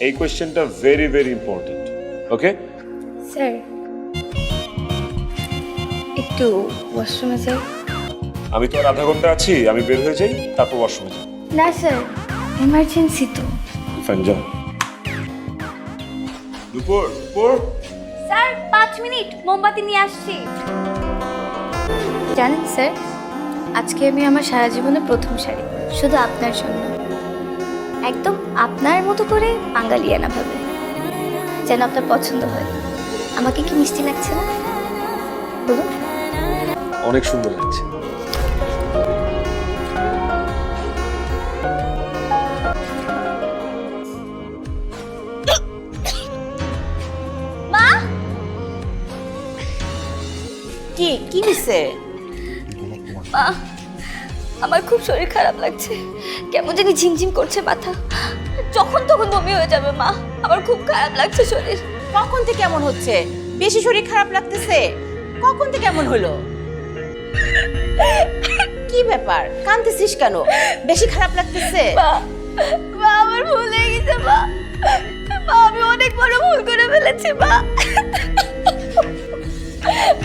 এই কোয়েশ্চেনটা very very important. Okay sir একটু ওয়াশরুমে যাই। আমি তো আর আধা ঘন্টা আছি, আমি বের হয়ে যাই, তারপর ওয়াশরুমে যাই। না স্যার, এমার্জেন্সি তো। ফাইন, যাও। দুপুর দুপুর স্যার 5 মিনিট, মোমবাতি নিয়ে আসছি। জানেন স্যার, আজকে আমি আমার সারা জীবনে প্রথম শাড়ি শুধু আপনার জন্য, একদম আপনার মতো করে বাঙালিয়ানা ভাবে, যেন আপনার পছন্দ হয়। আমাকে কি মিষ্টি লাগছে না বলুন? অনেক সুন্দর লাগছে। মা, কি কি হইছে? মা, আমার খুব শরীর খারাপ লাগছে, কেমন জানি ঝিমঝিম করছে মাথা, যখন তখন বমি হয়ে যাবে মা। আমার খুব খারাপ লাগছে শরীর। কখন থেকে এমন হচ্ছে? বেশি শরীর খারাপ লাগতেছে? কখন থেকে এমন হলো? কি ব্যাপার, কাঁদতেছিস কেন? বেশি খারাপ লাগতেছে? মা, মা আমার ভুল হয়ে গেছে মা। মা আমি অনেক বড় ভুল করে ফেলেছি মা।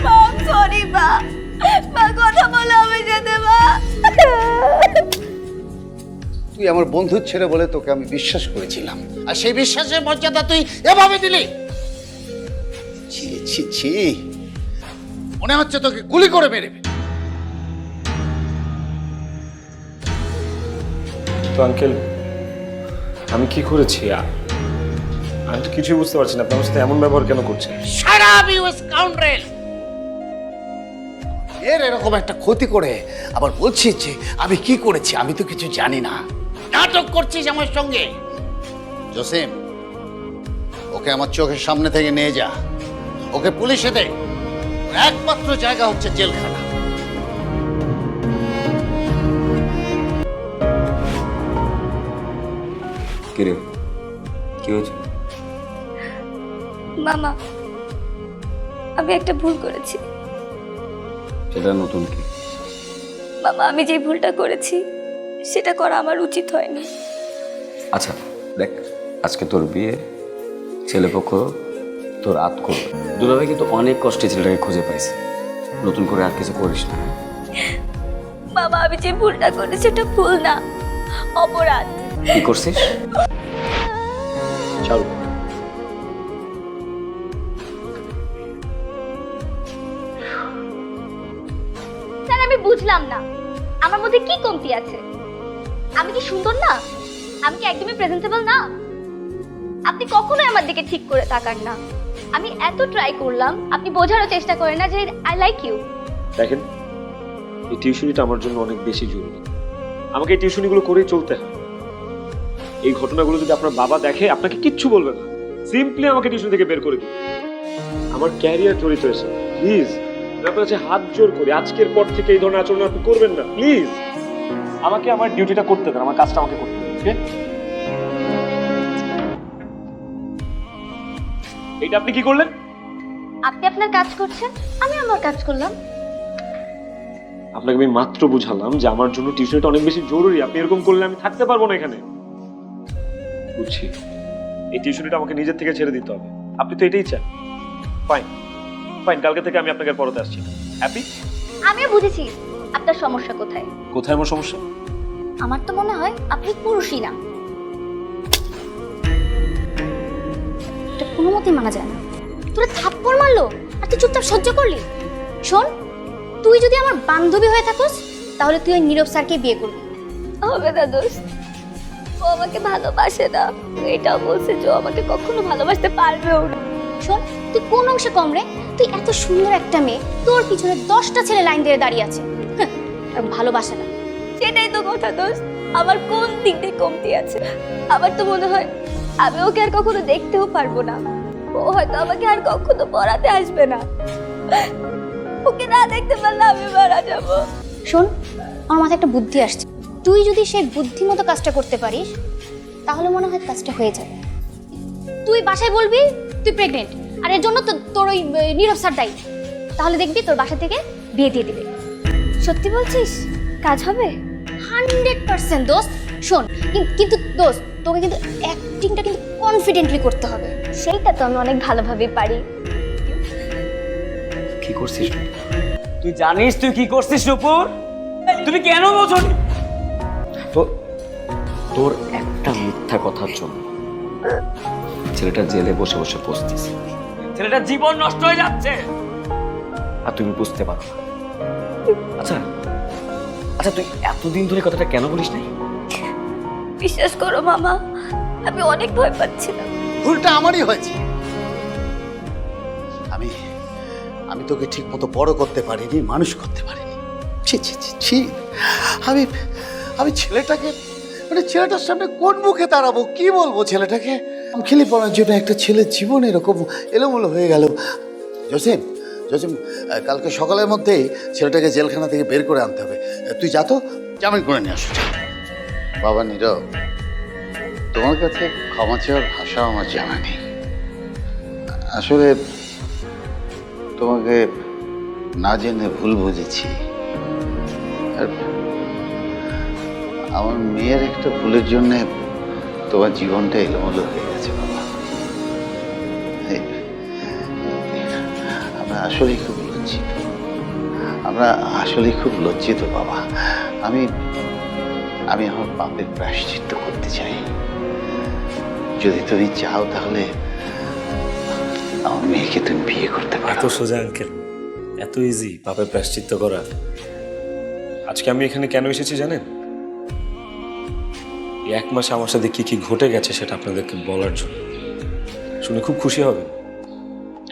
মা সরি মা। মা কথা বলো আমার সাথে মা। তুই আমার বন্ধুর ছেলে বলে তোকে আমি বিশ্বাস করেছিলাম, আর সেই বিশ্বাসের মর্যাদা তুই এভাবে দিলি। ছি ছি ছি, মনে হচ্ছে তোকে গুলি করে মেরে ফেলবে। তো আঙ্কেল, আমি কি করেছি? আমি তো কিছুই বুঝতে পারছি না, আপনি আমার সাথে এমন ব্যবহার কেন করছেন? Shut up you scoundrel! এর এরকম একটা ক্ষতি করে আবার বলছিস যে আমি কি করেছি, আমি তো কিছু জানি না। নাটক করছিস আমার সঙ্গে। জসিম, ওকে আমার চোখের সামনে থেকে নিয়ে যা, ওকে পুলিশে দে। ওর একমাত্র জায়গা হচ্ছে জেলখানা। কিরে, কি হয়েছে? মামা, আমি একটা ভুল করেছি। সেটা নতুন কি? মামা, আমি যে ভুলটা করেছি সেটা করা আমার উচিত হয়নি। আচ্ছা দেখ, আজকে তোর বিয়ে, ছেলেপক্ষ তোর আত করবে। দুলাভাই কিন্তু অনেক কষ্টে ছেলেটাকে খুঁজে পাইছে। নতুন করে আর কিছু করিস না। মামা, আমি যে ভুলটা করেছি সেটা ভুল না, অপরাধ। কি করছিস? ছাড়ো। স্যার আমি বুঝলাম না, আমার মধ্যে কি কমতি আছে? আমি কি সুন্দর না? আমি কি একদমই প্রেজেন্টেবল না? আপনি কখনোই আমার দিকে ঠিক করে তাকান না। আমি এত ট্রাই করলাম, আপনি বোঝারও চেষ্টা করেন না যে আই লাইক ইউ। দেখেন, এই টিউশনিটা আমার জন্য অনেক বেশি জরুরি। আমাকে এই টিউশনিগুলো করেই চলতে হয়। এই ঘটনাগুলো যদি আপনার বাবা দেখে, আপনাকে কিচ্ছু বলবে না, সিম্পলি আমাকে টিউশন থেকে বের করে দিবে। আমার ক্যারিয়ার জড়িত হয়েছে। প্লিজ, আপনার কাছে হাত জোর করি, আজকের পর থেকে এই ধরনের আচরণ আপনি করবেন না প্লিজ। আমাকে আমার ডিউটিটা করতে দেন, আমার কাজটা আমাকে করতে দেন। ওকে? এটা আপনি কি করলেন? আপনি আপনার কাজ করছেন, আমি আমার কাজ করলাম। আপনাকে আমি মাত্র বুঝালাম যে আমার জন্য টিউশনটা অনেক বেশি জরুরি। আপনি এরকম করলে আমি থাকতে পারবো না এখানে। বুঝছি, এই টিউশনটা আমাকে নিজের থেকে ছেড়ে দিতে হবে। আপনি তো এটাই চান। ফাইন ফাইন, কালকে থেকে আমি আপনাকে আর পড়াতে আসছি। হ্যাপি? আমিও বুঝেছি আপনার সমস্যা কোথায়। কোথায় আমার সমস্যা? আমার তো মনে হয় আপনি পুরুষই না। এটা কোনো মতেই মানা যায় না। তোরা থাপ্পড় মারলো আর তুই চুপচাপ সহ্য করলি? শোন, তুই যদি আমার বান্ধবী হয়ে থাকোস তাহলে তুই ওই নীরব স্যারকে বিয়ে করবি। হবে না দোস্ত, ও আমাকে ভালোবাসে না। এটাও বলছে যে ও আমাকে কখনো ভালোবাসতে পারবেও না। শোন, তুই কোন অংশে কম রে? তুই এত সুন্দর একটা মেয়ে, তোর পিছনে 10টা ছেলে লাইন দিয়ে দাঁড়িয়ে আছে, আর ভালোবাসে না। সেটাই তো কথা দোস্ত, আমার কোন দিক দিয়ে কমতি আছে? আমার তো মনে হয় আমি ওকে আর কখনো দেখতেও পারবো না। ও হয়তো আমাকে আর কখনো পড়াতে আসবে না। ওকে না দেখতে পারলে আমি মারা যাব। শোন, আমার মাথায় একটা বুদ্ধি আসছে। তুই যদি সেই বুদ্ধিমতো কাজটা করতে পারিস তাহলে মনে হয় কাজটা হয়ে যাবে। তুই বাসায় বলবি তুই প্রেগনেন্ট, আর এর জন্য তোর ওই নীরব স্যার দায়ী। তাহলে দেখবি তোর বাসা থেকে বিয়ে দিয়ে দিবে। সত্যি বলছিস? কাজ হবে 100% দোস্ত। শোন, কিন্তু দোস্ত তোকে কিন্তু অ্যাক্টিংটা কিন্তু কনফিডেন্টলি করতে হবে। সেইটা তো আমি অনেক ভালোভাবে পারি। কি করছিস তুই? জানিস তুই কি করছিস নূপুর? তুমি কেন বলছো? তোর একটা মিথ্যা কথার জন্য ছেলেটা জেলে বসে বসে পড়তেছে, ছেলেটার জীবন নষ্ট হয়ে যাচ্ছে, আর তুমি বুঝতে পারো না। আচ্ছা আচ্ছা, তুই এতদিন ধরে কথাটা কেন বলিস নাই? বিশ্বাস করো মামা, আমি অনেক ভয় পাচ্ছিলাম। ভুলটা আমারই হয়েছে। আমি আমি তোকে ঠিক মতো বড় করতে পারিনি, মানুষ করতে পারিনি। ছি ছি ছি ছি। আমি ছেলেটাকে ছেলেটার সামনে কোন মুখে দাঁড়াবো, কি বলবো ছেলেটাকে? খেলে পড়ার জন্য একটা ছেলের জীবন এরকম এলোমেলো হয়ে গেল। জসিম, কালকে সকালের মধ্যেই ছেলেটাকে জেলখানা থেকে বের করে আনতে হবে। তুই যা তো, জামিন করে নিয়ে আসো। বাবা নীরব, তোমার কাছে ক্ষমা চাওয়ার ভাষা আমার জানা নেই। আসলে তোমাকে না জেনে ভুল বুঝেছি। আর আমার মেয়ের একটা ভুলের জন্যে তোমার জীবনটা এলোমেলো হয়ে গেছে বাবা। আমরা আসলেই খুব লজ্জিত, বাবা। আমি আমার পাপের প্রায়শ্চিত্ত করতে চাই। যদি তুমি চাও তাহলে আমার মেয়েকে তুমি বিয়ে করতে পারো। এত সোজা আঙ্কেল, এত ইজি পাপের প্রায়শ্চিত্ত করা। আজকে আমি এখানে কেন এসেছি জানেন? এই 1 মাসে আমার সাথে কি কি ঘটে গেছে সেটা আপনাদেরকে বলার জন্য। শুনে খুব খুশি হবে।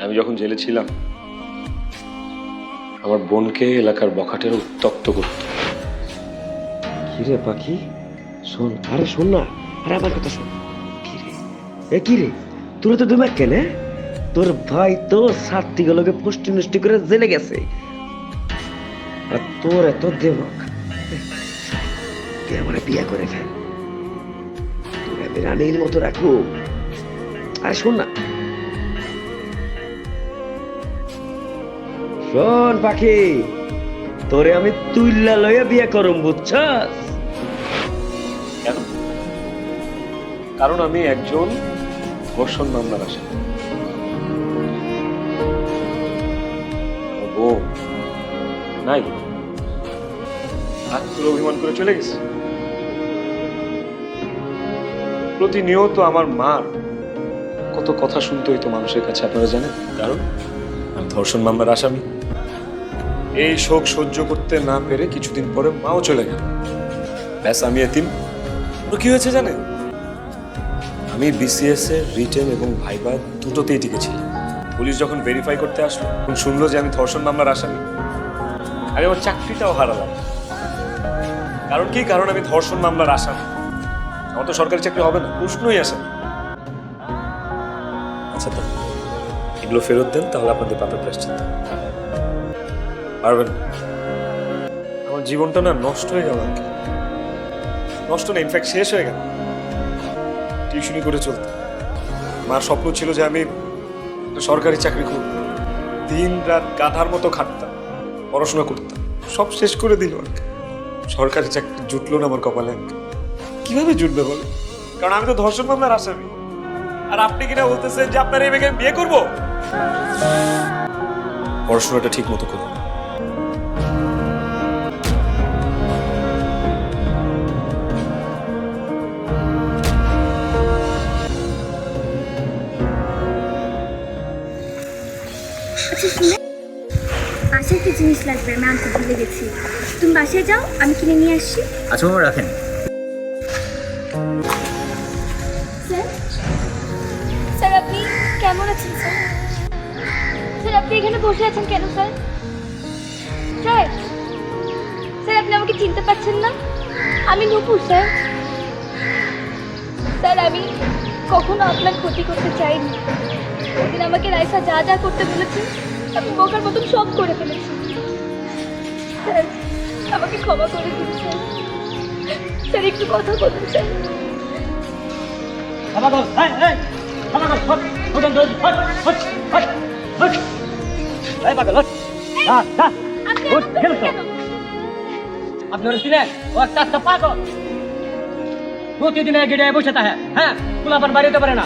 আমি যখন জেলে ছিলাম, আমার বোনকে এলাকার বখাটেরা উত্তক্ত করত। কিরে পাখি, শোন, আরে শোন না, আরে আমার কথা শোন। কিরে তোরা তো দুমাক কেন? তোর ভাই তো সাতটি গুলোকে পুষ্টি নষ্টি করে জেলে গেছে, আর তোর এত দেমক, তুই আমার বিয়ে করে ফেল, তোর আমি রানীর মতো রাখবো। আরে শোন না, শোন পাখি, তোরে আমি তুইল্লা লইয়া বিয়ে করম, বুঝছস? কেন? কারণ আমি একজন ধর্ষণ মামলার আসামি। ও নাই, হাত তুলে অভিমান করে চলে গেছে। প্রতিনিয়ত আমার মার কত কথা শুনতে হইতো মানুষের কাছে, আপনারা জানেন? কারণ আমি ধর্ষণ মামলার আসামি। এই শোক সহ্য করতে না পেরে কিছুদিন পরে মাও চলে গেল। ব্যাস, আমি এতিম। তো কি হয়েছে জানেন? আমি বিসিএস এর রিটেন এবং ভাইবা দুটোতেই টিকেছিলাম। পুলিশ যখন ভেরিফাই করতে আসলো, তখন শুনলো যে আমি ধর্ষণ মামলার আসামি। আমি আমার চাকরিটাও হারালাম। কারণ কি? কারণ আমি ধর্ষণ মামলার আসামি। আমার তো সরকারি চাকরি হবে না, প্রশ্নই আসে না। আচ্ছা, তো এগুলো ফেরত দেন, তাহলে আপনাদের পাপের প্রায়শ্চিত্ত পারবেন। আমার জীবনটা না নষ্ট হয়ে গেল। নষ্ট না, ইনফ্যাক্ট শেষ হয়ে গেল। টিউশনি করে চলতে, মার স্বপ্ন ছিল যে আমি একটা সরকারি চাকরি করব। দিন রাত গাধার মতো খাটতাম, পড়াশোনা করতাম, সব শেষ করে দিল। সরকারি চাকরি জুটলো না আমার কপালে। কিভাবে জুটবে বলে? কারণ আমি তো ধর্ষণ মামলার আসামি। আর আপনি কিনা বলতেছেন যে আপনার এই মেয়েকে বিয়ে করবো? পড়াশোনাটা ঠিক মতো করুন। বাসায় একটা জিনিস লাগবে, আমি আনতে ভুলে গেছি। তুমি বাসায় যাও, আমি কিনে নিয়ে আসছি। আচ্ছা মামা, রাখেন। স্যার, স্যার আপনি কেমন আছেন স্যার? স্যার আপনি এখানে বসে আছেন কেন স্যার? স্যার, স্যার আপনি আমাকে চিনতে পারছেন না? আমি নূপুর স্যার। স্যার আমি কখনো আপনার ক্ষতি করতে চাইনি। ওদিন আমাকে রাইসা যা যা করতে বলেছে আমি বোকার মতন সব করে ফেলেছি। স্যার আমাকে ক্ষমা করে দিন স্যার। স্যার একটু কথা বলুন স্যার। আপনারা ছিলেন ও একটা পাগল, প্রতিদিন গেটে বসে থাকে। হ্যাঁ, পোলাপান বাড়িতে পারে না।